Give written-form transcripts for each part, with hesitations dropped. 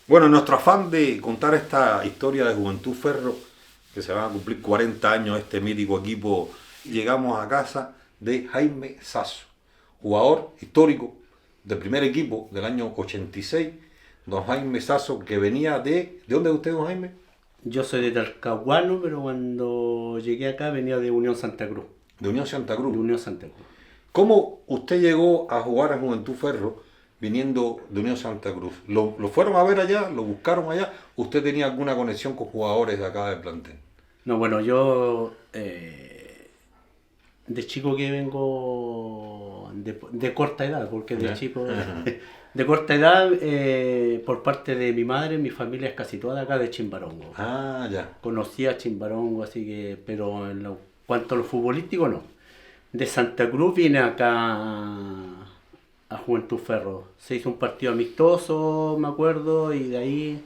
Bueno, en nuestro afán de contar esta historia de Juventud Ferro, que se van a cumplir 40 años este mítico equipo, llegamos a casa de Jaime Sasso, jugador histórico del primer equipo del año 86, don Jaime Sasso, que venía de... ¿De dónde es usted, don Jaime? Yo soy de Talcahuano, pero cuando llegué acá venía de Unión Santa Cruz. De Unión Santa Cruz. De Unión Santa Cruz. ¿Cómo usted llegó a jugar a Juventud Ferro viniendo de Unión Santa Cruz? ¿Lo fueron a ver allá? ¿Lo buscaron allá? ¿Usted tenía alguna conexión con jugadores de acá del plantel? No, bueno, yo de chico que vengo de corta edad, porque de Ya. chico, Ajá. de corta edad, por parte de mi madre, mi familia es casi toda de acá de Chimbarongo. Ah, ya. Conocí a Chimbarongo, así que, pero en lo cuanto a lo futbolístico, no. De Santa Cruz vine acá a Juventud Ferro. Se hizo un partido amistoso, me acuerdo, y de ahí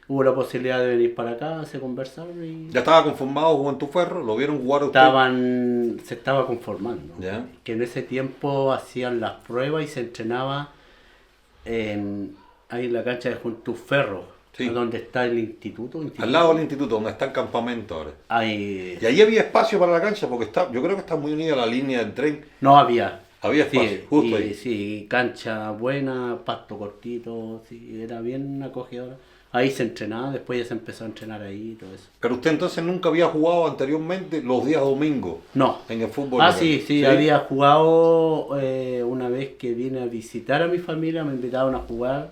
hubo la posibilidad de venir para acá, se conversaron y ¿Ya estaba conformado Juventud Ferro? ¿Lo vieron jugar a usted? se estaba conformando. Ya. Que en ese tiempo hacían las pruebas y se entrenaba ahí en la cancha de Juventud Ferro, Sí. donde está el instituto. Al lado del instituto, donde está el campamento ahora. Ahí Y ahí había espacio para la cancha, porque está, yo creo que está muy unida a la línea del tren. no había. Había espacio, Sí, justo ahí. sí, cancha buena, pasto cortito, sí, era bien acogedora. Ahí se entrenaba, después ya se empezó a entrenar ahí y todo eso. Pero usted entonces nunca había jugado anteriormente los días domingos No. en el fútbol. Ah, local. sí, había jugado una vez que vine a visitar a mi familia, me invitaron a jugar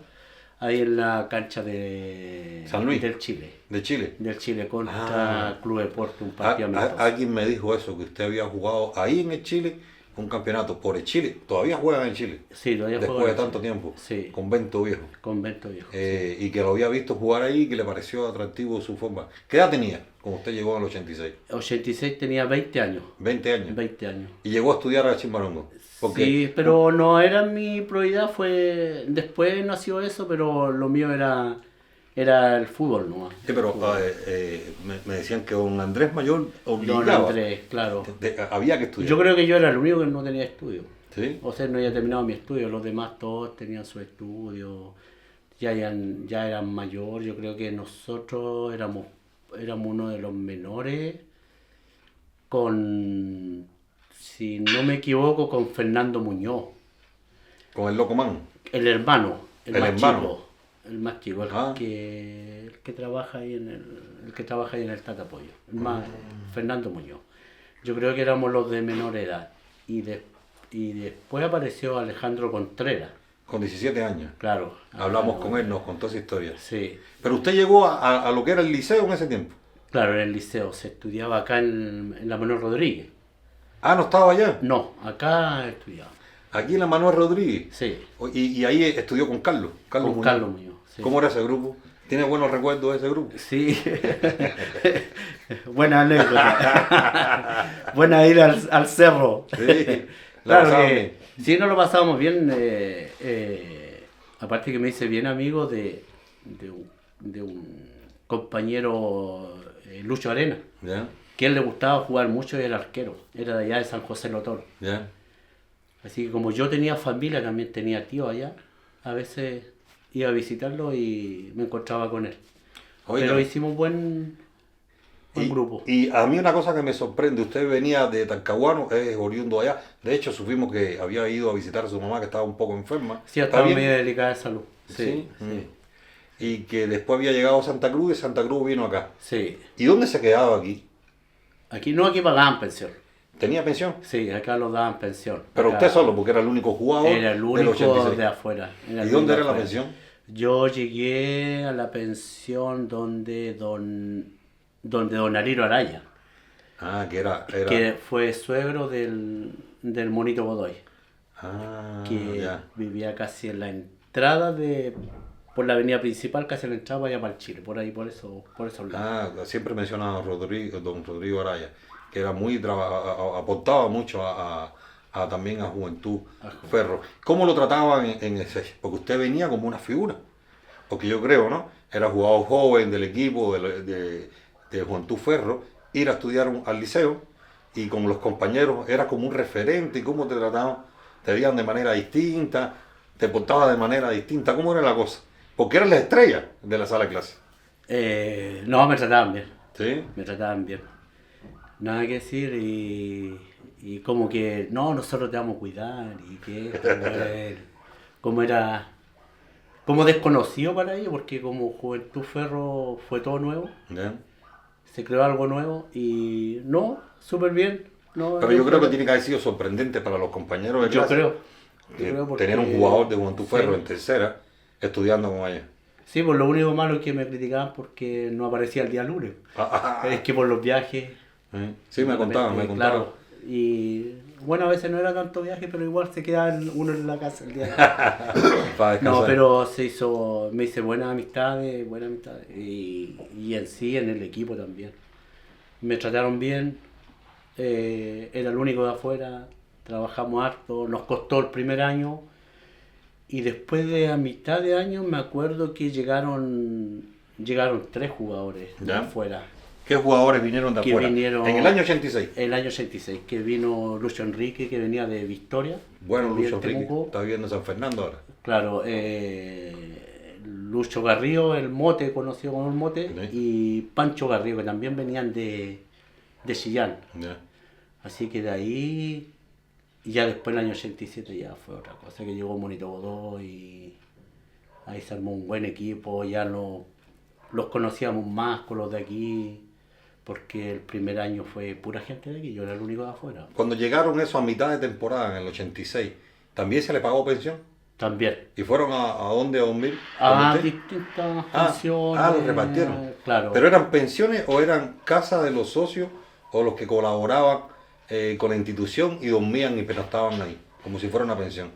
ahí en la cancha de San Luis. del Chile. De Chile. Del Chile contra Ah. Club Deporte, un partido amistoso. Alguien me dijo eso, que usted había jugado ahí en el Chile un campeonato por el Chile. Todavía juegan en Chile. Sí, todavía Después juego de en tanto Chile. tiempo. Sí, Convento Viejo. Convento Viejo. Y que lo había visto jugar ahí y que le pareció atractivo su forma. ¿Qué edad tenía cuando usted llegó al 86? 86 tenía 20 años. 20 años. 20 años. Y llegó a estudiar a Chimbarongo. Porque Sí, pero no era mi prioridad, fue después nació eso, pero lo mío era el fútbol nomás. Sí, pero me decían que don Andrés Mayor obligaba. Don Andrés, claro. Había que estudiar. Yo creo que yo era el único que no tenía estudio. ¿Sí? O sea, no había terminado mi estudio, los demás todos tenían su estudio, ya eran mayor. Yo creo que nosotros éramos uno de los menores con, si no me equivoco, con Fernando Muñoz, Con el Locomán. el hermano, El hermano. el más chico, Ah. el que trabaja ahí el que trabaja ahí en el Tatapollo, Fernando Muñoz. Yo creo que éramos los de menor edad. Y después apareció Alejandro Contreras, Con 17 años. claro. Hablamos con él, nos contó esa historia. Sí, Pero usted llegó a lo que era el liceo en ese tiempo. claro, en el liceo. Se estudiaba acá en la Manuel Rodríguez. Ah, no estaba allá. No, acá estudiaba. Aquí en la Manuel Rodríguez. Sí, Y ahí estudió con Carlos. con Muñoz. Carlos Muñoz. Sí. ¿Cómo era ese grupo? ¿Tiene buenos recuerdos de ese grupo? Sí. Buena anécdota. Buena ir al cerro. Sí. La Claro pasaban que bien. sí, no lo pasábamos bien. Aparte que me hice bien amigo de un compañero, Lucho Arena, Ya, que a él le gustaba jugar mucho y era arquero. Era de allá de San José Lotón. ya. Así que como yo tenía familia, también tenía tío allá, a veces iba a visitarlo y me encontraba con él. Oiga, Pero hicimos buen grupo. Y a mí una cosa que me sorprende, usted venía de Talcahuano, es oriundo allá. De hecho, supimos que había ido a visitar a su mamá que estaba un poco enferma. Sí, ¿Está estaba bien? medio delicada de salud. Sí. Sí, sí. Y que después había llegado a Santa Cruz y Santa Cruz vino acá. Sí. ¿Y dónde se quedaba aquí? Aquí pagaban pensión. ¿Tenía pensión? Sí, acá los daban pensión. Pero Acá usted solo, porque era el único jugador era el del único 86. de afuera. ¿Y dónde era la pensión? Yo llegué a la pensión donde don Aliro Araya, Ah, que era... que fue suegro del Monito Godoy, Ah, que ya. vivía casi en la entrada por la avenida principal, casi en la entrada allá para el Chile, por ahí, por esos lados. Ah, siempre mencionaba a don Rodrigo Araya, que era muy aportaba mucho también a Juventud Ferro. ¿Cómo lo trataban en ese? Porque usted venía como una figura, porque yo creo, ¿no? Era jugador joven del equipo de Juventud Ferro, ir a estudiar al liceo y con los compañeros era como un referente. ¿Y cómo te trataban? ¿Te veían de manera distinta? ¿Te portabas de manera distinta? ¿Cómo era la cosa? Porque eran las estrellas de la sala de clase. No, me trataban bien. ¿Sí? Me trataban bien. Nada que decir y como que no, nosotros te vamos a cuidar y que como era como desconocido para ellos porque como Juventud Ferro fue todo nuevo, ¿Ya? se creó algo nuevo y no, súper bien. No, Pero yo creo que tiene que haber sido sorprendente para los compañeros de yo clase. creo porque, Tener un jugador de Juventud Ferro sí. en tercera estudiando con ellos. Sí, pues lo único malo es que me criticaban porque no aparecía el día lunes. Es que por los viajes. Sí, me contaban, me contaban. Claro, y bueno, a veces no era tanto viaje, pero igual se quedaba uno en la casa el día. Para descansar. No, pero me hice buenas amistades, y en sí, en el equipo también. Me trataron bien, era el único de afuera, trabajamos harto, nos costó el primer año, y después de a mitad de año me acuerdo que llegaron 3 jugadores de ¿Ya? afuera. ¿Qué jugadores vinieron de Que afuera? vinieron- En el año 86. El año 86, que vino Lucho Enrique, que venía de Victoria. Bueno, que Lucho vivía en Enrique Temuco. está viviendo en San Fernando ahora. Claro, Lucho Garrido, el Mote, conocido como el Mote, Sí. y Pancho Garrido, que también venían de Chillán. Ya. Así que de ahí, y ya después el año 87 ya fue otra cosa, que llegó Monito Godó y ahí se armó un buen equipo, ya los conocíamos más con los de aquí, porque el primer año fue pura gente de aquí, yo era el único de afuera. Cuando llegaron eso a mitad de temporada, en el 86, ¿también se le pagó pensión? También. ¿Y fueron a dónde a dormir? Ah, ¿Con usted? distintas pensiones. Los repartieron. Claro. ¿Pero eran pensiones o eran casas de los socios o los que colaboraban con la institución y dormían y pernoctaban ahí? Como si fuera una pensión.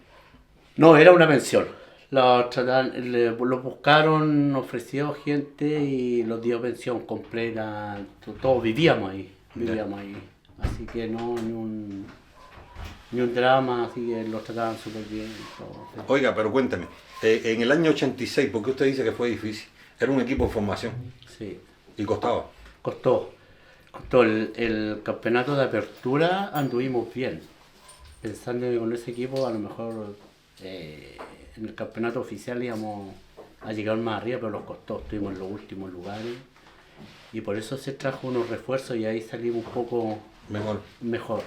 No, era una pensión. Los buscaron, ofreció gente y los dio pensión completa. Todos vivíamos ahí. Así que no, ni un drama, así que los trataban súper bien. Todo. Oiga, pero cuénteme, en el año 86, ¿por qué usted dice que fue difícil? Era un equipo en formación Sí, y costaba. costó el campeonato de apertura, anduvimos bien. Pensando que con ese equipo a lo mejor en el campeonato oficial íbamos a llegar más arriba, pero nos costó, estuvimos en los últimos lugares y por eso se trajo unos refuerzos y ahí salimos un poco mejor.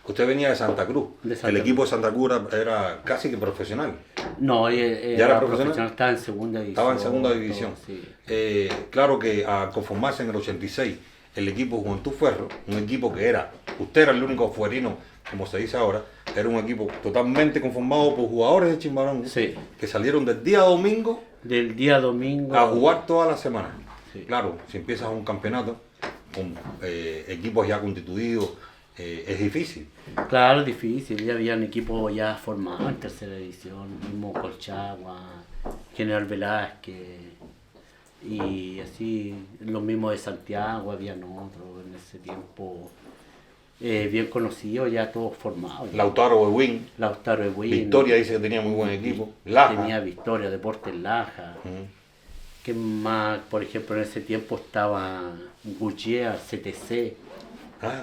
Usted venía de Santa Cruz. El equipo de Santa Cruz era casi que profesional. No, ¿Ya era profesional? Estaba en segunda división. Estaba en segunda división. Todo, sí. Claro que a conformarse en el 86, el equipo Juventud Ferro, un equipo que usted era el único fuerino, como se dice ahora, era un equipo totalmente conformado por jugadores de Chimbarongo, Sí. que salieron del día domingo Del día domingo a jugar toda la semana. Sí. Claro, si empiezas un campeonato con equipos ya constituidos, es difícil. Claro, difícil, ya habían equipos ya formados en tercera división, mismo Colchagua, General Velázquez, y así, los mismos de Santiago, habían otros en ese tiempo, bien conocidos, ya todos formados. Lautaro Ewing, Lautaro Ewing, Victoria dice que tenía muy buen equipo. Laja. tenía Victoria, Deportes Laja. ¿Qué más? Por ejemplo, en ese tiempo estaba Guggier, CTC.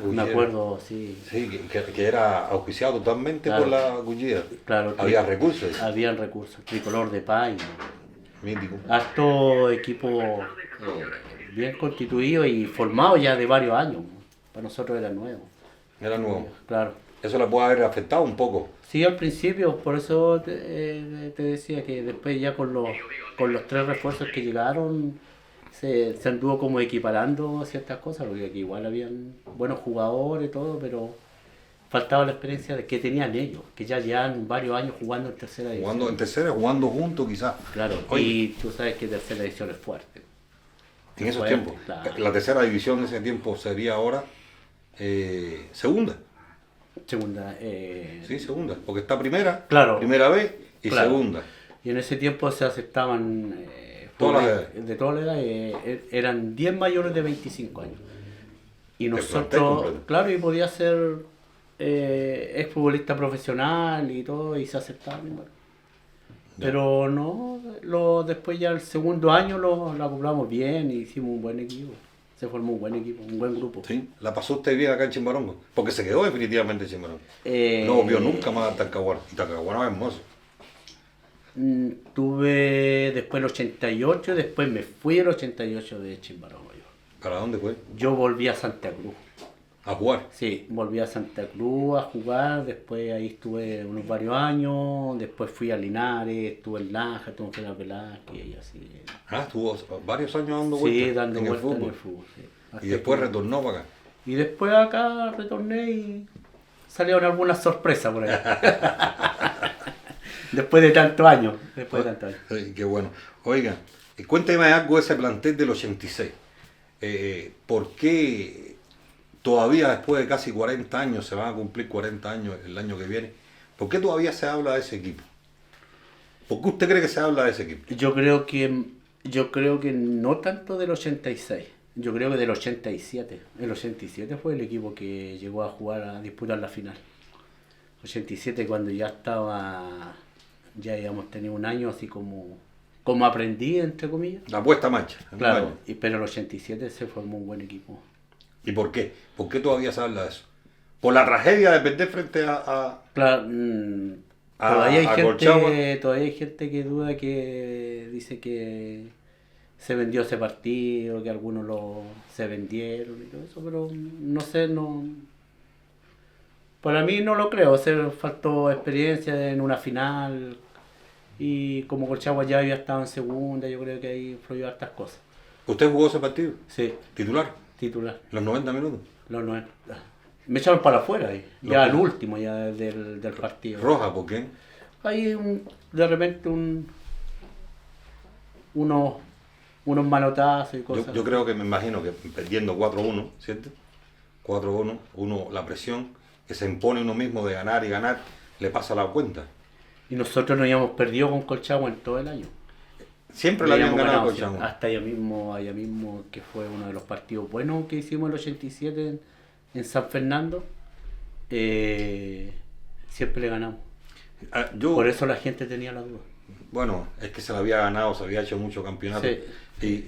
Me acuerdo, sí. Sí, que era auspiciado totalmente Claro. por la Guggier. Claro, Había recursos. Habían recursos. Tricolor de Paine. Mítico. Harto equipo bien constituido y formado ya de varios años. Para nosotros era nuevo. Era nuevo. Claro. Eso le puede haber afectado un poco. Sí, al principio, por eso te decía que después ya con los 3 refuerzos que llegaron se anduvo como equiparando ciertas cosas, porque aquí igual habían buenos jugadores y todo, pero faltaba la experiencia de que tenían ellos, que ya llevan varios años jugando en tercera división. Jugando en tercera, jugando juntos quizás. Claro, Oye, y tú sabes que tercera división es fuerte. en esos fuerte, tiempos. claro. La tercera división en ese tiempo sería ahora segunda. Segunda. Sí, segunda. Porque está primera, Claro. primera B y Claro. segunda. Y en ese tiempo se aceptaban Todas las edades. de todas las edades, eran 10 mayores de 25 años. Y plantel nosotros, completo. claro, y podía ser exfutbolista profesional y todo, y se aceptaban. Igual. Ya. Pero no, después ya el segundo año lo acoplamos bien y hicimos un buen equipo. Se formó un buen equipo, un buen grupo. Sí. ¿La pasó usted bien acá en Chimbarongo? Porque se quedó definitivamente en Chimbarongo. No volvió nunca más a Talcahuano. Y Talcahuano es hermoso. Tuve después el 88, después me fui el 88 de Chimbarongo. ¿Para dónde fue? Yo volví a Santa Cruz. ¿A jugar? Sí, volví a Santa Cruz a jugar, después ahí estuve unos varios años, después fui a Linares, estuve en Laja, estuve en General Velázquez y así. Estuvo varios años dando Sí, vueltas dando en el vueltas en fútbol. el fútbol. Sí. Y Hasta después que- retornó para acá. Y después acá retorné y salieron algunas sorpresas por ahí. Después de tantos años. Sí, qué bueno. Oiga, cuénteme algo de ese plantel del 86. ¿Por qué todavía después de casi 40 años, se van a cumplir 40 años el año que viene, por qué todavía se habla de ese equipo? ¿Por qué usted cree que se habla de ese equipo? Yo creo que no tanto del 86, yo creo que del 87. El 87 fue el equipo que llegó a jugar, a disputar la final. 87 cuando ya habíamos tenido un año así como aprendí, entre comillas. La puesta a marcha. en un Claro, año. pero el 87 se formó un buen equipo. ¿Y por qué? ¿Por qué todavía se habla de eso? ¿Por la tragedia de perder frente a Claro, a Colchagua? todavía hay gente que duda, que dice que se vendió ese partido, que algunos se vendieron y todo eso, pero no sé, no. Para mí no lo creo, faltó experiencia en una final y como Colchagua ya había estado en segunda, yo creo que ahí influyó hartas cosas. ¿Usted jugó ese partido? Sí, ¿Titular? titular. ¿Los 90 minutos? Los 90. Me echaron para afuera ahí, Lo ya que- al último ya del partido. ¿Roja? ¿Por qué? Hay de repente unos manotazos y cosas. Yo creo que me imagino que perdiendo 4-1, ¿cierto? 4-1, la presión que se impone uno mismo de ganar y ganar, le pasa la cuenta. Y nosotros nos habíamos perdido con Colchagua en todo el año. Siempre le habían Habíamos ganado a ganado, Colchagua. hasta allá mismo, que fue uno de los partidos buenos que hicimos el 87 en San Fernando. Siempre le ganamos. Por eso la gente tenía la duda. Bueno, es que se la había ganado, se había hecho mucho campeonato. Sí. Y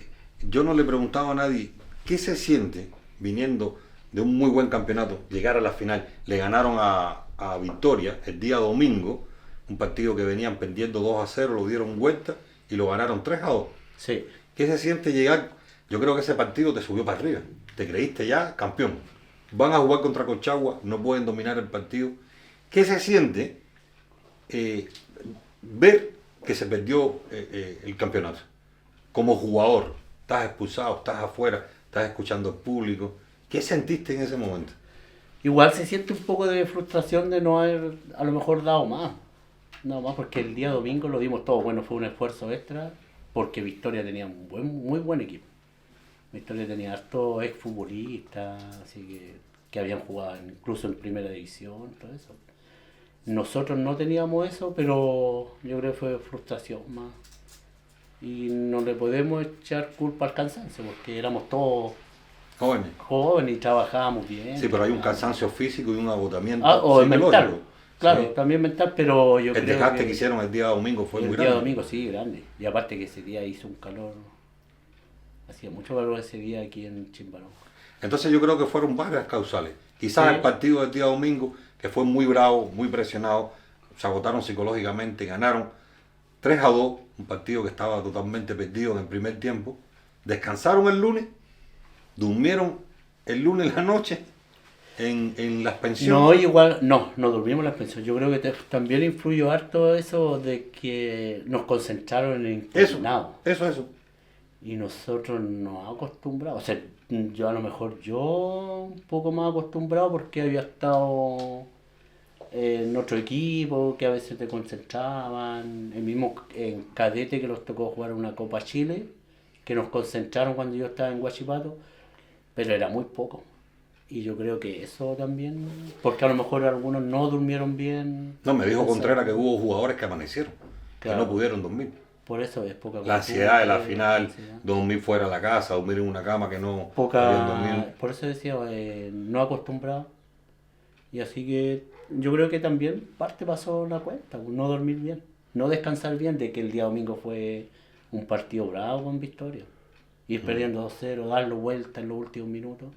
yo no le preguntaba a nadie, ¿qué se siente viniendo de un muy buen campeonato, llegar a la final? Le ganaron a Victoria el día domingo, un partido que venían perdiendo 2-0, lo dieron vuelta y lo ganaron 3-2. Sí. ¿Qué se siente llegar? Yo creo que ese partido te subió para arriba, te creíste ya campeón. Van a jugar contra Colchagua, no pueden dominar el partido. ¿Qué se siente ver que se perdió el campeonato? Como jugador, estás expulsado, estás afuera, estás escuchando al público. ¿Qué sentiste en ese momento? Igual se siente un poco de frustración de no haber a lo mejor dado más. Nada más porque el día domingo lo dimos todo. Bueno, fue un esfuerzo extra porque Victoria tenía un muy buen equipo. Victoria tenía hartos exfutbolistas, así que habían jugado incluso en primera división, todo eso. Nosotros no teníamos eso, pero yo creo que fue frustración más. Y no le podemos echar culpa al cansancio, porque éramos todos Jóvenes. jóvenes y trabajábamos bien. Sí, pero hay un cansancio físico y un agotamiento O psicológico. mental. Claro, Sí. también mental, pero yo El creo desgaste que que hicieron el día domingo fue el muy día grande. domingo sí, grande. Y aparte que ese día hizo un calor, hacía mucho calor ese día aquí en Chimbarongo. Entonces yo creo que fueron varias causales. Quizás Sí. el partido del día domingo, que fue muy bravo, muy presionado, se agotaron psicológicamente, ganaron 3-2, un partido que estaba totalmente perdido en el primer tiempo. Descansaron el lunes, durmieron el lunes en la noche en las pensiones. No, igual, no dormimos en las pensiones. Yo creo que también influyó harto eso de que nos concentraron en Eso, internado. eso. Y nosotros nos acostumbramos, o sea, yo a lo mejor un poco más acostumbrado porque había estado en otro equipo que a veces te concentraban, el mismo en cadete que nos tocó jugar una Copa Chile, que nos concentraron cuando yo estaba en Huachipato, pero era muy poco. Y yo creo que eso también, porque a lo mejor algunos no durmieron bien. No, me dijo O sea, Contreras que hubo jugadores que amanecieron, Claro. que no pudieron dormir. Por eso es poca La ansiedad de la costumbre, final, la ansiedad. dormir fuera de la casa, dormir en una cama que no habían dormido. Por eso decía, no acostumbrado. Y así que yo creo que también parte pasó la cuenta, no dormir bien, no descansar bien, de que el día domingo fue un partido bravo con Victoria. Ir perdiendo 2-0, darlo vuelta en los últimos minutos.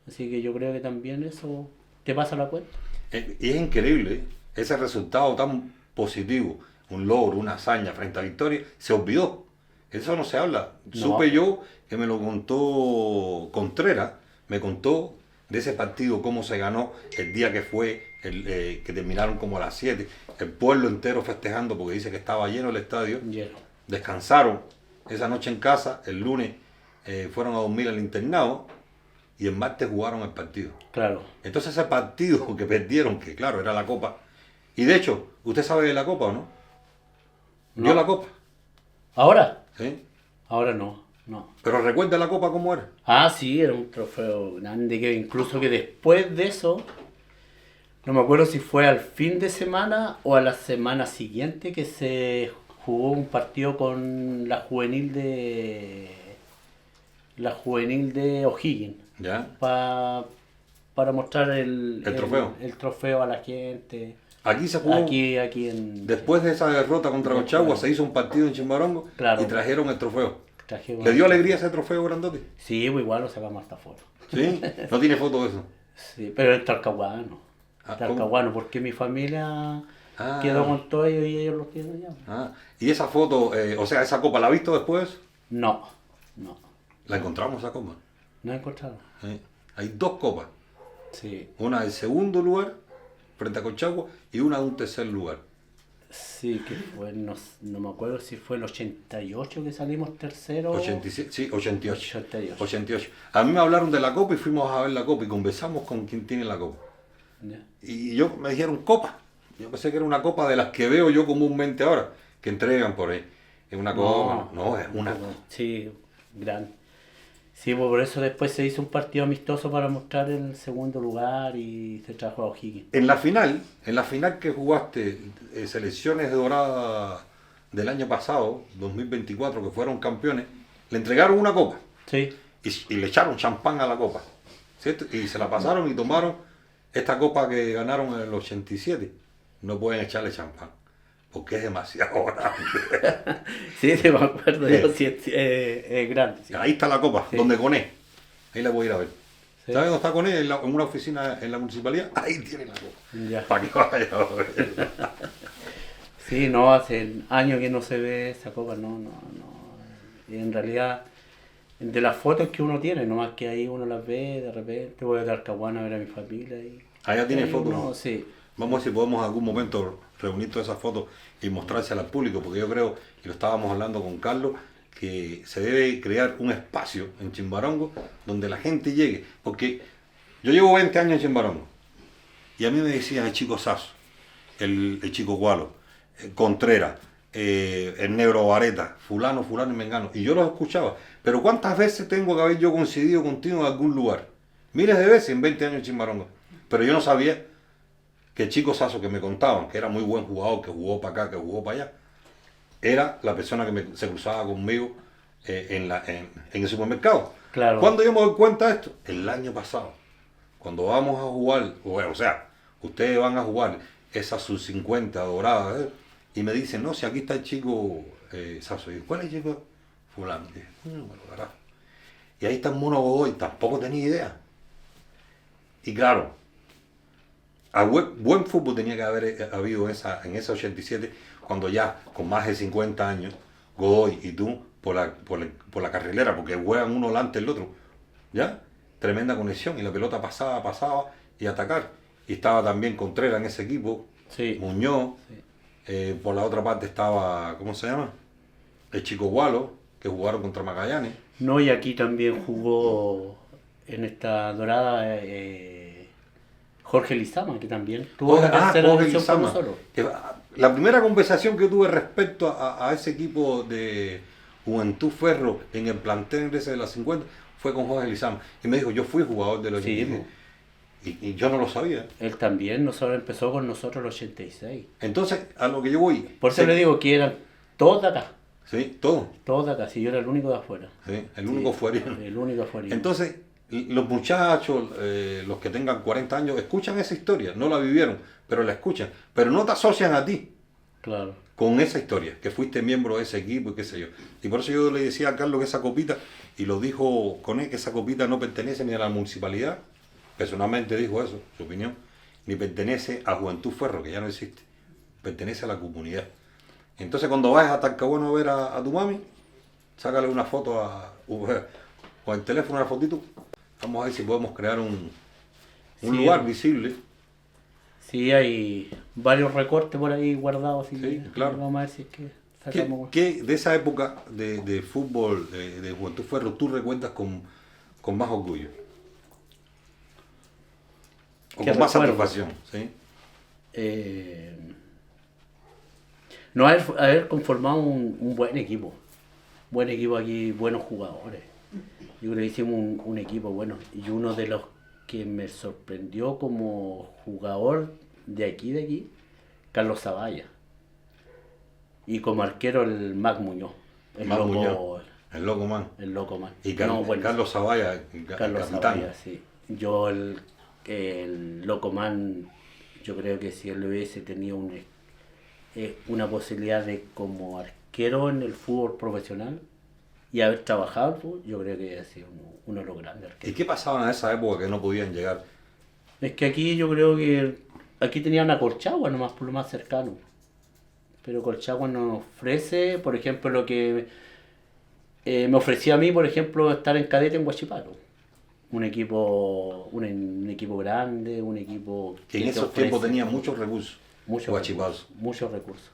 Así que yo creo que también eso te pasa la cuenta. Y es increíble ese resultado tan positivo. un logro, una hazaña frente a Victoria, se olvidó. Eso no se habla. No. Supe yo que me lo contó Contreras, me contó de ese partido, cómo se ganó el día que fue, que terminaron como a las 7, el pueblo entero festejando porque dice que estaba lleno el estadio, Lleno. descansaron esa noche en casa, el lunes fueron a dormir al internado y el martes jugaron el partido. Claro. Entonces ese partido que perdieron, que claro, era la Copa, y de hecho, ¿usted sabe de la Copa o no? ¿Vio la Copa? ¿Ahora? ¿Sí? Ahora no. Pero recuerda la Copa cómo era. Ah, sí, era un trofeo grande que incluso que después de eso, no me acuerdo si fue al fin de semana o a la semana siguiente que se jugó un partido con la juvenil de O'Higgins. ¿Ya? Para mostrar el trofeo. El trofeo a la gente. Aquí se jugó. Aquí en... Después de esa derrota contra Colchagua se hizo un partido en Chimbarongo Claro. y trajeron el trofeo. Trajimos- ¿Le dio alegría ese trofeo grandote? Sí, pues igual lo sacamos hasta foto. ¿Sí? No tiene foto de eso. Sí, pero es talcahuano. Ah, Talcahuano, porque mi familia Ah. quedó con todo ellos y ellos lo tienen ya. Ah, y esa foto, o sea, esa copa, ¿la ha visto después? No. La encontramos esa copa. No he encontrado. ¿Sí? Hay dos copas. Sí. Una del segundo lugar, frente a Colchagua, y una de un tercer lugar. Sí, que fue, no me acuerdo si fue el 88 que salimos tercero. 87, sí, 88. 88. 88. A mí me hablaron de la copa y fuimos a ver la copa y conversamos con quien tiene la copa. Ya. Y me dijeron copa. Yo pensé que era una copa de las que veo yo comúnmente ahora, que entregan por ahí. Es una copa. No, es una copa. Sí, grande. Sí, pues por eso después se hizo un partido amistoso para mostrar el segundo lugar y se trajo a O'Higgins. En la final que jugaste, selecciones doradas del año pasado, 2024, que fueron campeones, le entregaron una copa Sí. y le echaron champán a la copa, ¿cierto? Y se la pasaron y tomaron esta copa que ganaron en el 87. No pueden echarle champán, porque es demasiado grande. Sí, me acuerdo. Yo, sí, es grande. Sí. Ahí está la copa, Sí. donde Coné. Ahí la voy a ir a ver. Sí. ¿Sabes dónde está Coné? En una oficina en la municipalidad. Ahí tiene la copa. Ya. Para que vaya a ver. Sí, no, hace años que no se ve esa copa, no. Y en realidad, de las fotos que uno tiene, nomás que ahí uno las ve, de repente voy a Talcahuano a ver a mi familia. Allá tiene ahí fotos. uno, sí. Vamos a ver si podemos en algún momento reunir todas esas fotos y mostrárselas al público, porque yo creo, y lo estábamos hablando con Carlos, que se debe crear un espacio en Chimbarongo donde la gente llegue. Porque yo llevo 20 años en Chimbarongo y a mí me decían el chico Sasso, el chico Gualo, Contreras, el negro Vareta, fulano y mengano, y yo los escuchaba. Pero ¿cuántas veces tengo que haber yo coincidido contigo en algún lugar? Miles de veces en 20 años en Chimbarongo. Pero yo no sabía que el chico Sasso que me contaban, que era muy buen jugador, que jugó para acá, que jugó para allá, era la persona que se cruzaba conmigo en el supermercado. Claro. ¿Cuándo yo me doy cuenta de esto? El año pasado. Cuando vamos a jugar, o sea, ustedes van a jugar esa sub-50 dorada, y me dicen, no, si aquí está el chico Sasso. Y yo, ¿cuál es el chico? Fulano. Y dije, no me lo dará. Y ahí está el Mono Godoy, tampoco tenía idea. Y claro, buen fútbol tenía que haber habido en esa 87, cuando ya con más de 50 años, Godoy y tú, por la carrilera, porque juegan uno delante del otro, ¿ya? Tremenda conexión, y la pelota pasaba, y atacar. Y estaba también Contreras en ese equipo, Sí. Muñoz, por la otra parte estaba, ¿cómo se llama? El chico Gualo, que jugaron contra Magallanes. No, y aquí también jugó en esta dorada Jorge Lizama, que también tuvo la tercera Jorge edición con Lizama. nosotros. La primera conversación que tuve respecto a ese equipo de Juventud Ferro en el plantel ese de las 50 fue con Jorge Lizama. Y me dijo, yo fui jugador de los Sí, 86. Y yo no lo sabía. Él también empezó con nosotros el 86. Entonces, a lo que yo voy... Por eso le digo que eran todos de acá. Sí, todo. Todos de acá, si yo era el único de afuera. Sí, el único fuera. El único afuera. Entonces, los muchachos, los que tengan 40 años, escuchan esa historia, no la vivieron, pero la escuchan, pero no te asocian a ti Claro. con esa historia, que fuiste miembro de ese equipo y qué sé yo. Y por eso yo le decía a Carlos que esa copita, y lo dijo con él, que esa copita no pertenece ni a la municipalidad, personalmente dijo eso, su opinión, ni pertenece a Juventud Ferro, que ya no existe, pertenece a la comunidad. Entonces cuando vayas a Talcahuano a ver a tu mami, sácale una foto o el teléfono, una fotito. Vamos a ver si podemos crear un Sí, lugar visible. Sí, hay varios recortes por ahí guardados. Así Sí, que claro. vamos a ver si es que ¿Qué, sacamos. qué de esa época de fútbol, de Juventud Ferro, tú recuerdas con más orgullo? O ¿Qué con más recuerdo? satisfacción, ¿sí? Eh, no haber conformado un buen equipo. Buen equipo aquí, buenos jugadores. Yo creo que hicimos un equipo bueno. Y uno de los que me sorprendió como jugador de aquí, Carlos Zavalla. Y como arquero el Mac Muñoz. El Más loco, Muñoz, el loco man. el loco man. Y No, bueno, Carlos Zavalla, el Carlos capitán. Zavalla, sí. Yo el loco man, yo creo que si él hubiese tenido una posibilidad de como arquero en el fútbol profesional y haber trabajado el fútbol, yo creo que hubiera sido uno de los grandes ¿Y arqueros. qué pasaba en esa época que no podían llegar? Es que aquí yo creo que aquí tenían a Colchagua nomás por lo más cercano. Pero Colchagua nos ofrece, por ejemplo, lo que me ofrecía a mí, por ejemplo, estar en cadete en Huachipato. Un equipo grande, un equipo Que en te esos tiempos ofrece tenía muchos recursos. muchos Huachipato. recursos, muchos recursos.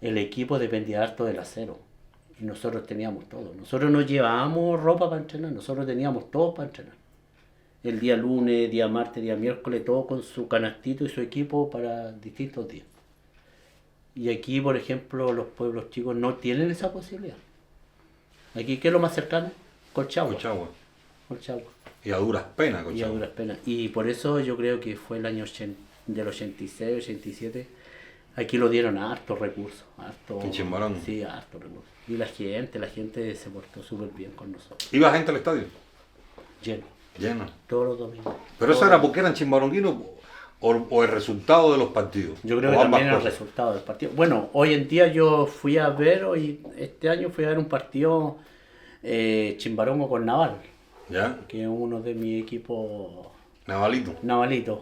El equipo dependía harto del acero. Y nosotros teníamos todo. Nosotros no llevábamos ropa para entrenar, nosotros teníamos todo para entrenar. El día lunes, día martes, día miércoles, todo con su canastito y su equipo para distintos días. Y aquí, por ejemplo, los pueblos chicos no tienen esa posibilidad. Aquí, ¿qué es lo más cercano? Colchagua. Colchagua. Colchagua. Y a duras penas, Y a Colchagua. duras penas. Y por eso yo creo que fue el año del 86, 87. Aquí lo dieron a hartos recursos. En Chimbarán. Sí, a hartos recursos. Y la gente se portó súper bien con nosotros. ¿Iba gente al estadio? Lleno. Lleno. Todos los domingos. Pero eso era porque eran chimbaronguinos o el resultado de los partidos. Yo creo o que ambas también el cosas. resultado del partido. Bueno, hoy en día yo fui a ver, este año fui a ver un partido Chimbarongo con Naval, ¿Ya? que es uno de mis equipos Navalito. navalitos.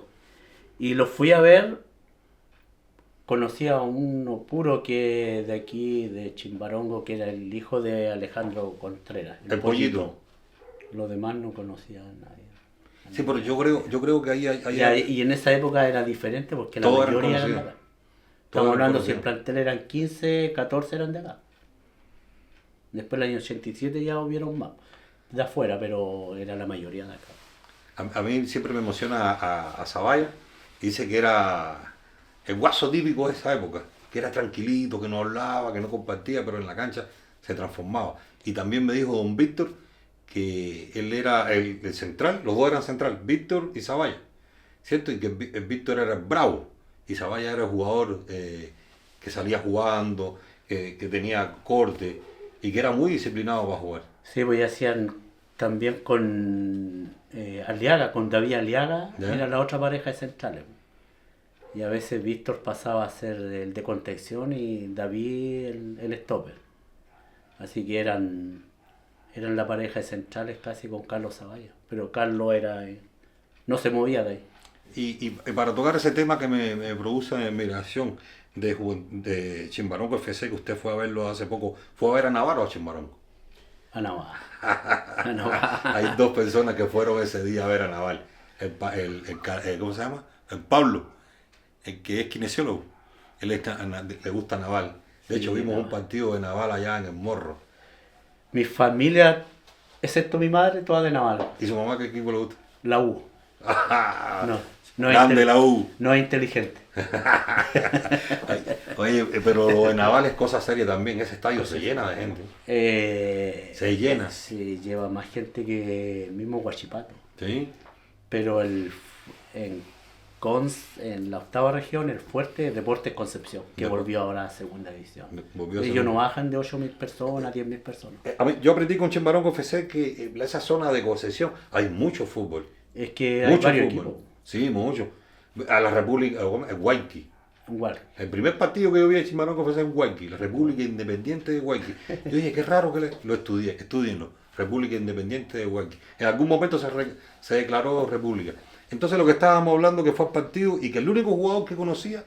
Y lo fui a ver, conocí a uno puro que de aquí, de Chimbarongo, que era el hijo de Alejandro Contreras. El pollito. Los demás no conocía a nadie. Sí, pero yo creo que ahí hay Y en esa época era diferente porque la Todos eran mayoría eran de conocidos. acá. Todos Estamos eran hablando si el conocidos. plantel eran 15, 14 eran de acá. Después el año 87 ya hubieron más de afuera, pero era la mayoría de acá. A mí siempre me emociona a Zavalla. Dice que era el guaso típico de esa época. Que era tranquilito, que no hablaba, que no compartía, pero en la cancha se transformaba. Y también me dijo don Víctor que él era el central, los dos eran central, Víctor y Zavalla. ¿Cierto? Y que el Víctor era el bravo y Zavalla era el jugador que salía jugando, que tenía corte y que era muy disciplinado para jugar. Sí, pues ya hacían también con Aliaga, con David Aliaga, ¿Ya? era la otra pareja de centrales. Y a veces Víctor pasaba a ser el de contención y David el stopper. Así que eran la pareja de centrales casi con Carlos Zavalla. Pero Carlos no se movía de ahí. Y para tocar ese tema que me produce admiración de Chimbarongo FC, que usted fue a verlo hace poco, ¿fue a ver a Navarro o a Chimbarongo? A Navarro. A Navarro. Hay dos personas que fueron ese día a ver a Naval. ¿Cómo se llama? El Pablo, el que es kinesiólogo. Le gusta Naval. De hecho, Sí, vimos un Naval. partido de Naval allá en el Morro. Mi familia, excepto mi madre, toda de Navarro. ¿Y su mamá qué equipo le gusta? La U. No es Grande la U. No es inteligente. Ay, oye, pero lo de Naval es cosa seria también.Ese estadio se llena de gente. Se llena. Se lleva más gente que el mismo Huachipato. ¿Sí? Pero en la octava región, el fuerte Deportes Concepción, que volvió ahora a segunda división. Volvió a Ellos segunda. no bajan de 8.000 personas, 10.000 personas. Yo aprendí con Chimbarongo FC que esa zona de Concepción hay mucho fútbol. Es que hay Mucho varios fútbol. equipos. Sí, mucho. A la República, el Huayqui. Igual. El primer partido que yo vi de Chimbarongo fue en Huayqui, la República Independiente de Huayqui. Yo dije, qué raro que lo estudié, estudienlo. República Independiente de Huayqui. En algún momento se declaró república. Entonces lo que estábamos hablando que fue al partido y que el único jugador que conocía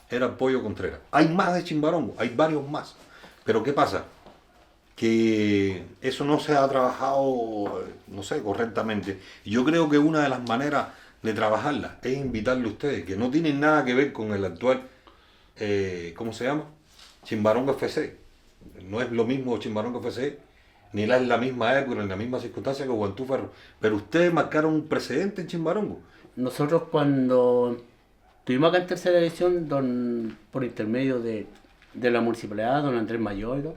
era el Pollo Contreras. Hay más de Chimbarongo, hay varios más. Pero ¿qué pasa? Que eso no se ha trabajado, no sé, correctamente. Yo creo que una de las maneras de trabajarla es invitarle a ustedes, que no tienen nada que ver con el actual, ¿cómo se llama? Chimbarongo FC. No es lo mismo Chimbarongo FC, ni es la misma época, ni la misma circunstancia que Guantú Ferro. Pero ustedes marcaron un precedente en Chimbarongo. Nosotros cuando estuvimos acá en tercera división, por intermedio de la municipalidad, don Andrés Mayor, ¿no?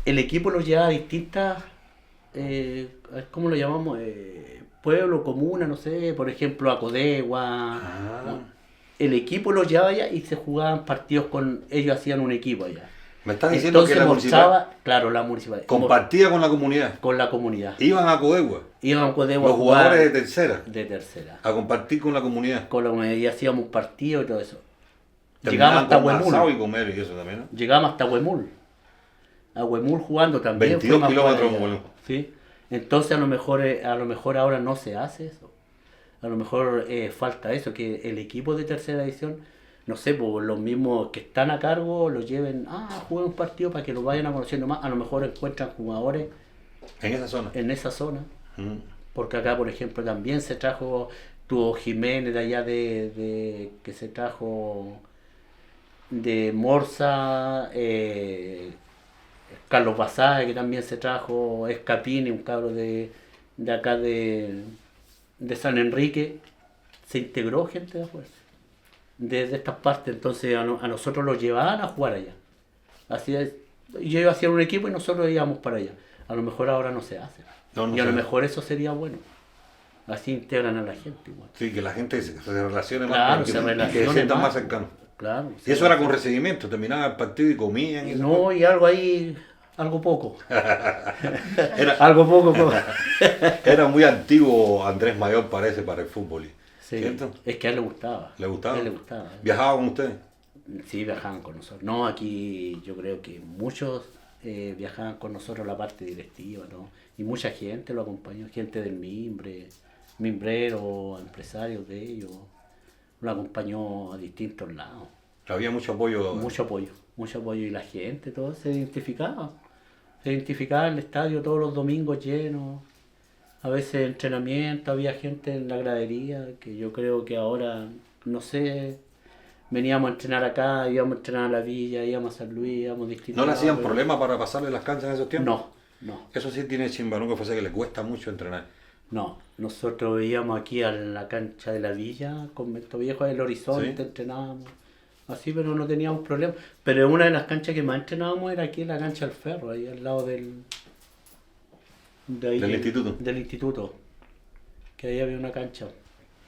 El equipo los lleva a distintas, ¿cómo lo llamamos? Pueblo, comuna, no sé, por ejemplo a Codegua. ¿No? El equipo los llevaba allá y se jugaban partidos con ellos, hacían un equipo allá. Me estás diciendo Entonces que la municipalidad, claro, la municipalidad compartía con la comunidad. con la comunidad. Iban a Codegua, Iban a Codegua los a jugar jugadores de tercera, de tercera. a compartir con la comunidad. Con la comunidad y hacíamos partidos y todo eso. Terminaban Llegábamos hasta con asado Huemul. y comer y eso también, ¿no? Llegamos hasta Huemul. A Huemul jugando también. 22 fuimos a jugar kilómetros, allá. Huemul. Sí. Entonces a lo mejor ahora no se hace eso. A lo mejor falta eso, que el equipo de tercera división, no sé, pues los mismos que están a cargo los lleven, jueguen un partido para que lo vayan a conociendo más. A lo mejor encuentran jugadores En esa zona. en esa zona. Mm. Porque acá, por ejemplo, también se trajo, tuvo Jiménez de allá que se trajo de Morsa, Carlos Basaje, que también se trajo, Escapini, un cabro de acá de San Enrique, se integró gente de afuera, de estas partes, entonces a nosotros los llevaban a jugar allá. Así es, y ellos hacían un equipo y nosotros íbamos para allá. A lo mejor ahora no se hace. No Y a se lo hace. mejor eso sería bueno. Así integran a la gente igual. Sí, que la gente se relacione Claro, más, se que relacione se sientan más. más cercanos. Claro. Y eso era con recibimiento, terminaban el partido y comían. Y eso. No, y algo ahí, algo poco. Era, Algo poco. era muy antiguo Andrés Mayor, parece, para el fútbol. Sí, ¿Cierto? es que a él le gustaba. ¿Le gustaba? A él le gustaba. ¿Viajaba con ustedes? Sí, viajaban con nosotros. No, aquí yo creo que muchos viajaban con nosotros la parte directiva, ¿no? Y mucha gente lo acompañó, gente del Mimbre, mimbreros, empresarios de ellos, lo acompañó a distintos lados. Había mucho apoyo. Mucho apoyo y la gente, todo se identificaba. Se identificaba en el estadio todos los domingos llenos. A veces entrenamiento, había gente en la gradería, que yo creo que ahora, no sé, veníamos a entrenar acá, íbamos a entrenar a la villa, íbamos a San Luis, íbamos a distintos ¿No le hacían lados, problema para pasarle las canchas en esos tiempos? No. Eso sí tiene Chimbarongo FC, que le cuesta mucho entrenar. No, nosotros íbamos aquí a la cancha de la villa, Convento Viejo, del Horizonte, Sí. entrenábamos. Así, pero no teníamos problema. Pero una de las canchas que más entrenábamos era aquí en la cancha del Ferro, ahí al lado del instituto. Del instituto. Que ahí había una cancha.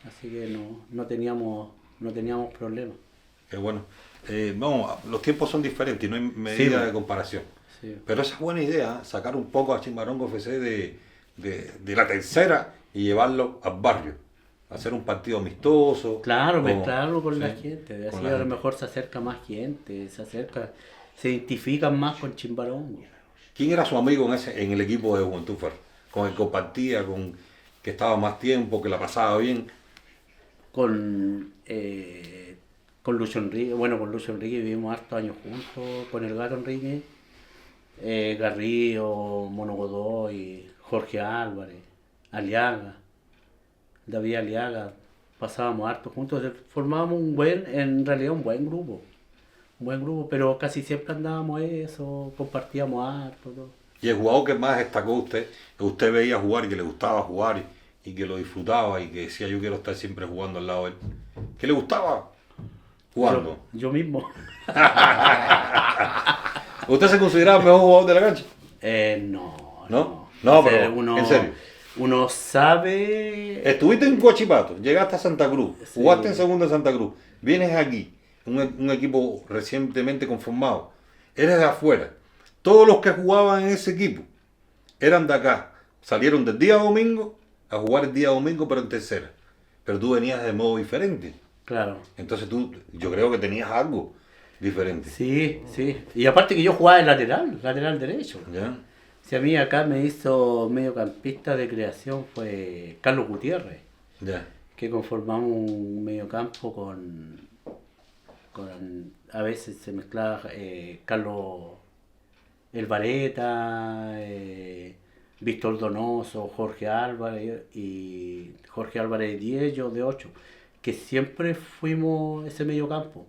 Así que no teníamos problema. Qué bueno. No, los tiempos son diferentes y no hay medida Sí, de comparación. Sí. Pero esa es buena idea, sacar un poco a Chimbarongo FC de la tercera y llevarlo al barrio. Hacer un partido amistoso. Claro, con- mezclarlo con la sí, gente. con Así la a lo gente. mejor se acerca más gente, se identifican más con Chimbarongo. ¿Quién era su amigo en el equipo de Juventud Ferro? Con el que compartía, que estaba más tiempo, que la pasaba bien. Con Lucho Enrique, con Lucho Enrique vivimos hartos años juntos, con el Gato Enrique, Garrido, Mono Godoy, Jorge Álvarez, Aliaga, David Aliaga, pasábamos hartos juntos, formábamos en realidad un buen grupo, pero casi siempre andábamos eso, compartíamos harto, todo. Y el jugador que más destacó usted, que usted veía jugar y que le gustaba jugar y que lo disfrutaba y que decía yo quiero estar siempre jugando al lado de él. ¿Qué le gustaba? Jugando. Yo mismo. ¿Usted se consideraba el mejor jugador de la cancha? No. ¿No? No, O sea, pero en serio. Uno sabe. Estuviste en Coachipato, llegaste a Santa Cruz, Sí. jugaste en segunda en Santa Cruz, vienes aquí, un equipo recientemente conformado, eres de afuera. Todos los que jugaban en ese equipo eran de acá, salieron del día domingo a jugar el día domingo pero en tercera. Pero tú venías de modo diferente. Claro. Entonces yo creo que tenías algo diferente. Sí. Y aparte que yo jugaba de lateral derecho. ¿Ya? Si a mí acá me hizo mediocampista de creación fue Carlos Gutiérrez, Ya. que conformamos un mediocampo a veces se mezclaba Carlos El Vareta, Víctor Donoso, Jorge Álvarez y Jorge Álvarez 10, yo de 8, que siempre fuimos ese medio campo,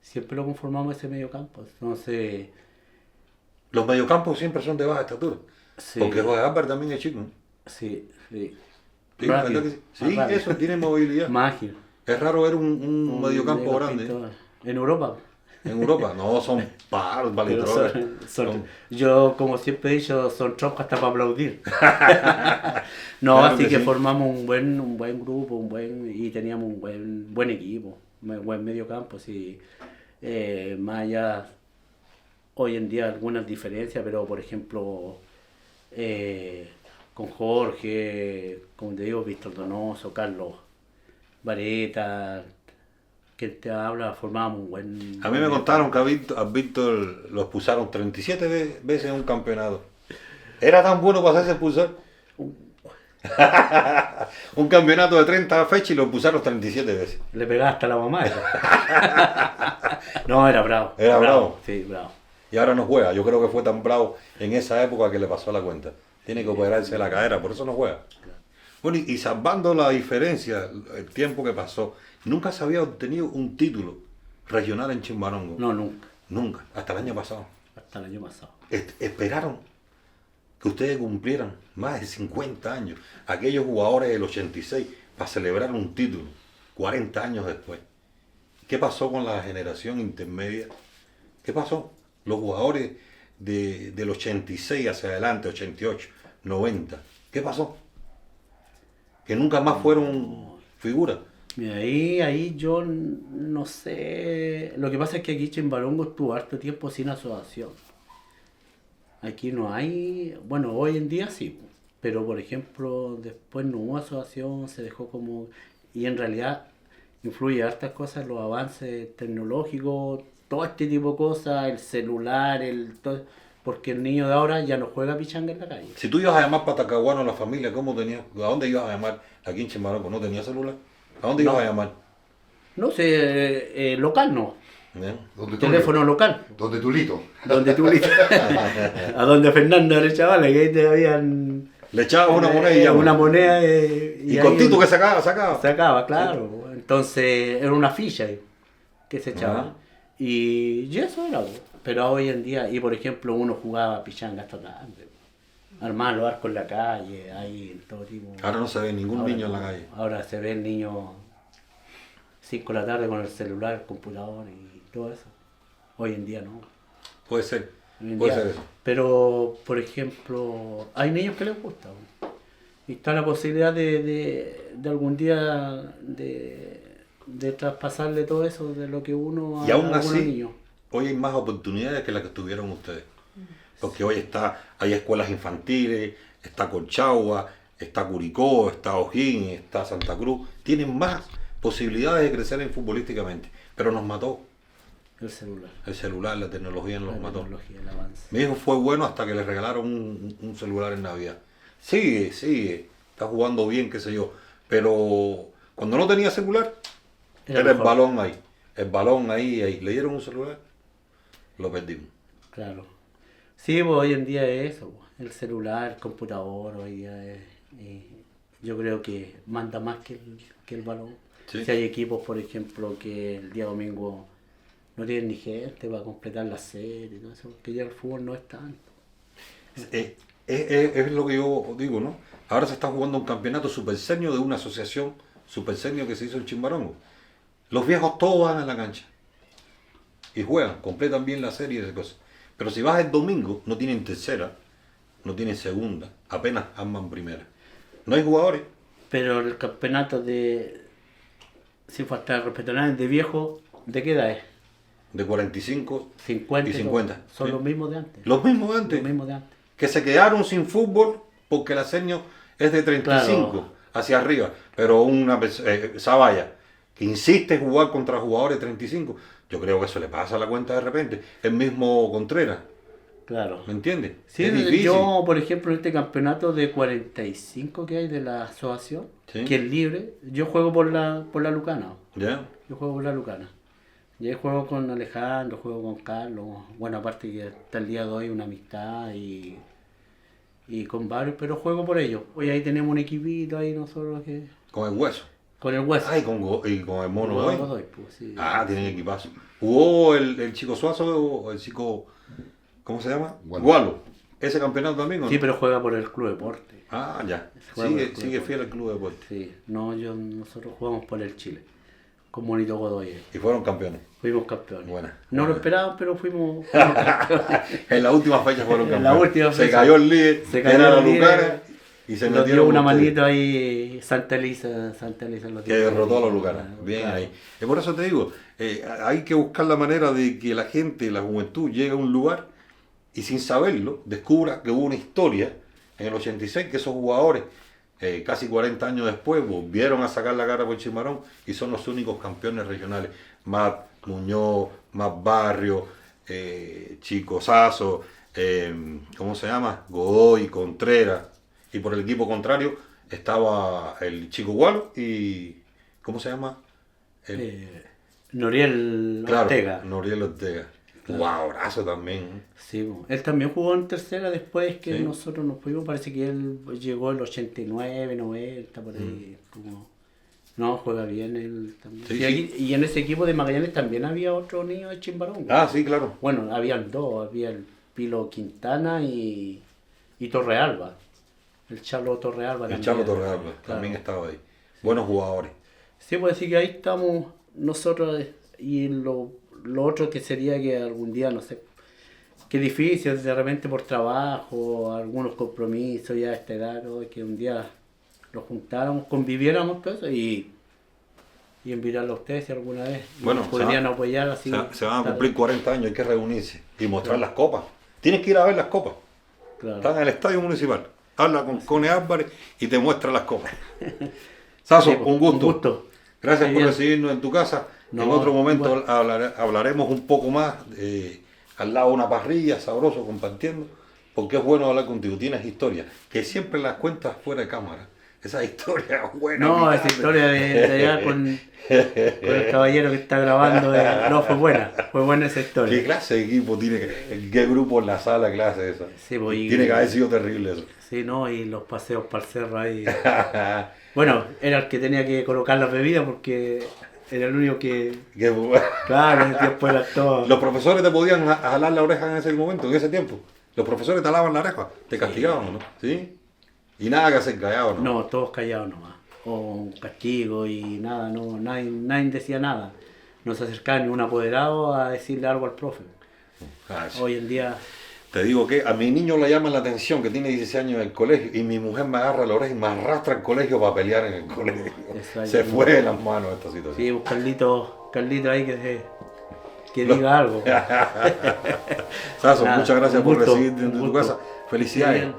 siempre lo conformamos ese medio campo. Entonces, Los mediocampos siempre son de baja estatura. sí, Porque Jorge Álvarez también es chico, ¿no? sí, sí. Sí, Rápido, ¿verdad que sí? Sí, más rápido. eso, tiene movilidad. Más ágil. Es raro ver un mediocampo grande mediocampista en Europa. en Europa. No, son paros, Pero valitrones. yo, como siempre he dicho, son troncos hasta para aplaudir. No, Claro así que que sí. formamos un buen grupo, y teníamos un buen equipo, un buen medio campo, sí. Más allá, hoy en día algunas diferencias, pero por ejemplo, con Jorge, como te digo, Víctor Donoso, Carlos Vareta, que te habla, formábamos un buen... A mí me contaron que a Víctor lo expulsaron 37 veces en un campeonato. Era tan bueno para hacerse expulsar. Un campeonato de 30 fechas y lo expulsaron 37 veces. Le pegaba hasta la mamá. No, era bravo. Era bravo. Sí, bravo. Y ahora no juega. Yo creo que fue tan bravo en esa época que le pasó la cuenta. Tiene que operarse la cadera, por eso no juega. Bueno, y salvando la diferencia, el tiempo que pasó, nunca se había obtenido un título regional en Chimbarongo. No, nunca. Nunca, hasta el año pasado. Hasta el año pasado. Esperaron que ustedes cumplieran más de 50 años, aquellos jugadores del 86, para celebrar un título, 40 años después. ¿Qué pasó con la generación intermedia? ¿Qué pasó? Los jugadores del 86 hacia adelante, 88, 90, ¿qué pasó? Que nunca más fueron figuras. Mira, ahí yo no sé. Lo que pasa es que aquí Chimbarongo estuvo harto tiempo sin asociación. Aquí no hay, bueno, hoy en día sí, pero por ejemplo, después no hubo asociación, se dejó como, y en realidad influye hartas cosas, los avances tecnológicos, todo este tipo de cosas, el celular, todo, porque el niño de ahora ya no juega pichanga en la calle. Si tú ibas a llamar para Tacahuano a la familia, ¿cómo tenías? ¿A dónde ibas a llamar? Aquí en Chimbarongo no tenía celular. ¿A dónde ibas No. a llamar? No sé, local no, ¿Eh? Donde teléfono local, Donde Tulito. donde tú a donde Fernando era chaval, que ahí te habían Le echabas una moneda y llamabas. una moneda Y ahí cortito que sacaba. sacaba, claro. Entonces era una ficha que se echaba. Ajá. Y eso era. Pero hoy en día, y por ejemplo, uno jugaba pichanga hasta tarde. Armaba los arcos en la calle, ahí en todo tipo. Ahora no se ve ningún Ahora niño en la no. calle. Ahora se ve el niño 5 de la tarde con el celular, el computador y todo eso. Hoy en día no. Puede ser. Hoy en Puede día- ser eso. Pero, por ejemplo, hay niños que les gusta. Y está la posibilidad de algún día de traspasarle todo eso de lo que uno Y aún algunos así, niños. hoy hay más oportunidades que las que tuvieron ustedes. Porque hoy hay escuelas infantiles, está Colchagua, está Curicó, está O'Higgins, está Santa Cruz. Tienen más posibilidades de crecer futbolísticamente. Pero nos mató El celular, el celular, la tecnología nos la mató. tecnología, el avance. Mi hijo fue bueno hasta que le regalaron un celular en Navidad. Sigue, está jugando bien, qué sé yo. Pero cuando no tenía celular, era el mejor. balón ahí. El balón ahí. Le dieron un celular, lo perdimos. Claro. Sí, pues hoy en día es eso, pues, el celular, el computador, hoy día es, yo creo que manda más que el balón. Sí. Si hay equipos, por ejemplo, que el día domingo no tienen ni gente para completar la serie y todo eso, porque ya el fútbol no es tanto. Es lo que yo digo, ¿no? Ahora se está jugando un campeonato super senior de una asociación super senior que se hizo en Chimbarongo. Los viejos todos van a la cancha y juegan, completan bien la serie y esas cosas. Pero si vas el domingo, no tienen tercera, no tienen segunda, apenas arman primera. No hay jugadores. Pero el campeonato si falta respetar de viejo, ¿de qué edad es? De 45 50 y 50. Son sí. los mismos de antes. Los mismos de antes. Los mismos de antes. Que se quedaron sin fútbol porque la senior es de 35 Claro. hacia arriba. Pero Zavalla, que insiste en jugar contra jugadores de 35, yo creo que eso le pasa a la cuenta de repente. El mismo Contreras, Claro. ¿me entiendes? Sí, es difícil. yo, por ejemplo, en este campeonato de 45 que hay de la asociación, Sí. que es libre, yo juego por la Lucana. ¿Ya? Yo juego por la Lucana. Y ahí juego con Alejandro, juego con Carlos. Bueno, aparte que hasta el día de hoy una amistad y con varios, pero juego por ellos. Hoy ahí tenemos un equipito ahí nosotros que... Con el hueso. Con el hueso. Ah, y con el mono Jugamos hoy. los dos, pues, sí. Ah, tienen equipazo. ¿Jugó el chico Suazo o el chico, ¿cómo se llama? Gualo. ¿Ese campeonato también o no? Sí, pero juega por el Club Deporte. Ah, ya. Juega por el Club Sigue Deporte. fiel al Club Deporte. Sí, no, nosotros jugamos por el Chile. Con Monito Godoy. Y fueron campeones. Fuimos campeones. Buena, No buena. lo esperaban, pero fuimos campeones. En la última fecha fueron En campeones. la última Se fecha. cayó el líder, Se cayó era la el líder. Lucara y se Nos metieron dio una ustedes, manito ahí Santa Elisa los que dio. derrotó a los Lucaras. Claro, Bien claro. ahí. Y por eso te digo, hay que buscar la manera de que la gente, la juventud, llegue a un lugar y sin saberlo, descubra que hubo una historia en el 86 que esos jugadores, casi 40 años después, volvieron a sacar la cara por Chimarrón y son los únicos campeones regionales. Más Muñoz, más Barrio, Chico Sazo, ¿cómo se llama? Godoy, Contreras. Y por el equipo contrario estaba el Chico Gualo y... ¿cómo se llama? Noriel Claro, Ortega. Noriel Ortega. Claro. Jugadorazo también. Sí, él también jugó en tercera después que Sí. nosotros nos fuimos. Parece que él llegó en el 89, 90, por ahí. Como... No, juega bien él también. Sí, y, sí. y en ese equipo de Magallanes también había otro niño de Chimbarongo. Ah, sí, claro. Bueno, habían dos. Había el Pilo Quintana y Torrealba. El Charlo Torrealba El también. Charlo Torrealba Claro. también estaba ahí. Buenos jugadores. Sí, puede decir que ahí estamos nosotros y lo otro que sería que algún día, no sé, qué difícil, de repente por trabajo, algunos compromisos ya a esta edad, ¿no? Que un día los juntáramos, conviviéramos todo eso y invitarlo a ustedes si alguna vez Bueno, nos podrían apoyar así. Se van a cumplir 40 años, hay que reunirse y mostrar las copas. Tienes que ir a ver las copas. Claro. Están en el estadio municipal. Habla con Cone Álvarez y te muestra las copas. Saso, Sí, pues, un gusto. un gusto. Gracias Muy por bien. recibirnos en tu casa. No, en otro momento igual. hablaremos un poco más, al lado de una parrilla, sabroso, compartiendo, porque es bueno hablar contigo. Tienes historias, que siempre las cuentas fuera de cámara. Esa historia buena. No, esa picante. historia de allá con el caballero que está grabando, no, fue buena esa ¿Qué historia. clase de equipo tiene? ¿Qué grupo en la sala clase esa? Sí, pues, y- Tiene que haber sido terrible eso. Sí, no, y los paseos para el cerro ahí. Bueno, era el que tenía que colocar las bebidas porque era el único que, claro, después era todo. Los profesores te podían jalar la oreja en ese momento, en ese tiempo. Los profesores te alaban la oreja, te castigaban, ¿no? ¿Sí? Y nada que hacer callado, ¿no? No, todos callados nomás. O un castigo y nada, no, nadie decía nada. No se acercaba ni un apoderado a decirle algo al profe. Ah, sí. Hoy en día, Te digo que a mi niño le llama la atención que tiene 16 años en el colegio y mi mujer me agarra la oreja y me arrastra al colegio para pelear en el colegio. Eso hay Se que- fue de las manos esta situación. sí, un Carlito ahí que diga algo. Saso, Nada, muchas gracias un por gusto, recibirte en un tu gusto. casa. Felicidades. Bien.